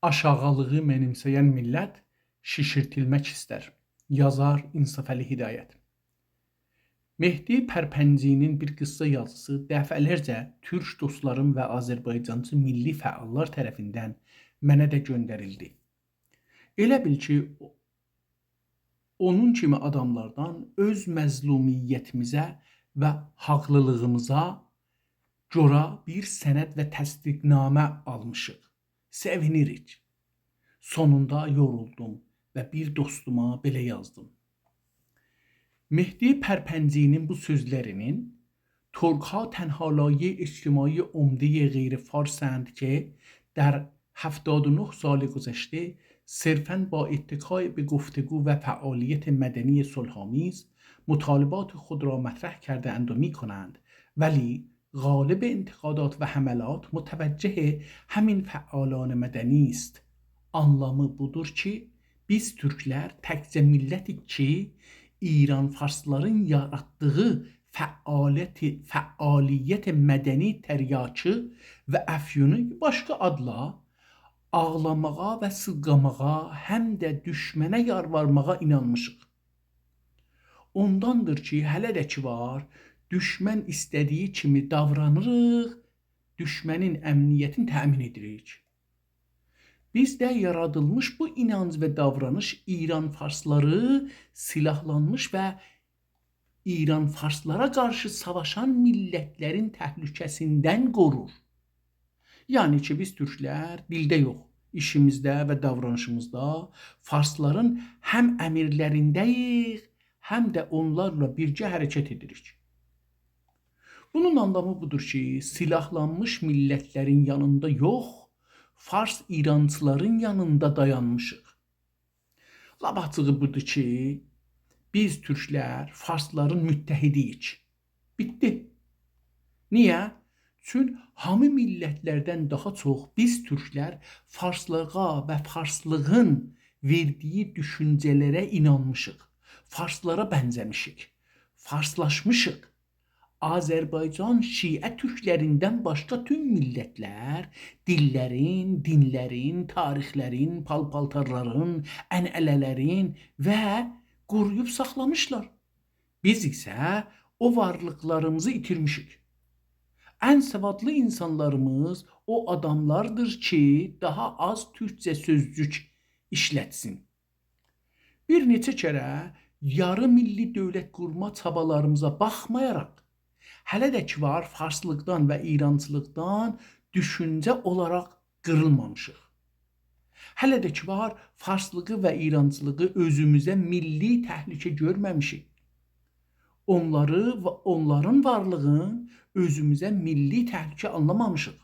Aşağılığı mənimsəyən millət şişirtilmək istər. Yazar İnsafəli Hidayət. Mehdi Pərpəncinin bir qıssa yazısı dəfələrcə türk dostlarım və Azərbaycancı milli fəallar tərəfindən mənə də göndərildi. Elə bil ki, onun kimi adamlardan öz məzlumiyyətimizə və haqlılığımıza görə bir sənəd və təsdiqnamə almışıq. Sevinirik. Sonunda yoruldum və bir dostuma belə yazdım. Mehdi Pərpəncinin bu sözlərinin ترک‌ها تنها لایه اجتماعی عمده غیر فارسند که در 79 سال گذشته صرفاً با اتکای به گفتگو و فعالیت مدنی صلح‌آمیز مطالبات خود را مطرح کرده اند و می‌کنند، ولی غالب انتقادات و حملات متوجه همین فعالان مدنی است. Anlamı budur ki, biz Türkler təkcə millətik ki, İran farsların yarattığı fəaliyyət mədəni təryakı və əfyunu başqa adla ağlamağa və sızlamağa, həm də düşmənə yalvarmağa inanmışıq. Ondandır ki, hələ də ki var, düşmən istədiyi kimi davranırıq, düşmənin əmniyyətini təmin edirik. Bizdə yaradılmış bu inanc və davranış İran farsları silahlanmış və İran farslara qarşı savaşan millətlərin təhlükəsindən qorur. Yəni ki, biz Türklər dildə yox, işimizdə və davranışımızda farsların həm əmirlərindəyik, həm də onlarla birgə hərəkət edirik. Bunun anlamı budur ki, silahlanmış millətlərin yanında yox, Fars İrancıların yanında dayanmışıq. Lap açığı budur ki, biz Türklər Farsların müttəhidiyik. Bitti. Niyə? Çünki hamı millətlərdən daha çox biz Türklər Farslığa və Farslığın verdiyi düşüncələrə inanmışıq. Farslara bənzəmişik. Farslaşmışıq. Azərbaycan Şiə türklərindən başqa tüm millətlər dillərin, dinlərin, tarixlərin, paltarların, ənənələrin və qoruyub saxlamışlar. Biz isə o varlıqlarımızı itirmişik. Ən savadlı insanlarımız o adamlardır ki, daha az türkcə sözcük işlətsin. Bir neçə kərə yarı milli dövlət qurma çabalarımıza baxmayaraq, hələ də ki var farslıqdan və İrancılıqdan düşüncə olaraq qırılmamışıq. Hələ də ki var farslığı və İrancılığı özümüzə milli təhlükə görməmişik. Onları və onların varlığını özümüzə milli təhlükə anlamamışıq.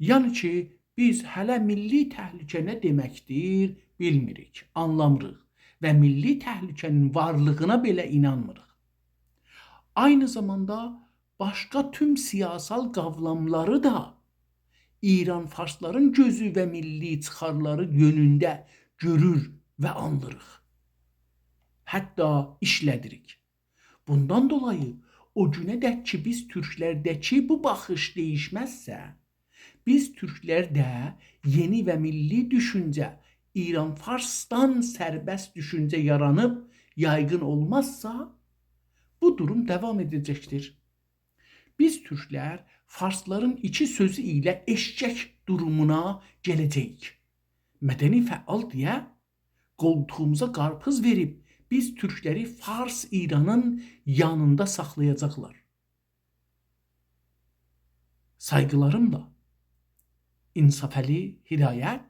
Yəni ki, biz hələ milli təhlükə nə deməkdir bilmirik, anlamırıq və milli təhlükənin varlığına belə inanmırıq. Aynı zamanda başqa tüm siyasal qavramları da İran farsların gözü və milli çıxarları yönündə görür və anlırıq. Hətta işlədirik. Bundan dolayı o günədək ki biz Türklərdəki bu baxış değişməzsə, biz Türklərdə yeni və milli düşüncə İran farsdan sərbəst düşüncə yaranıb yaygın olmazsa, bu durum devam edecektir. Biz Türklər Farsların iki sözü ilə eşcək durumuna gələcəyik. Mədəni fəal deyə qoltuğumuza qarpız verib biz Türkləri Fars İranın yanında saxlayacaqlar. Saygılarımla İnsafəli Hidayət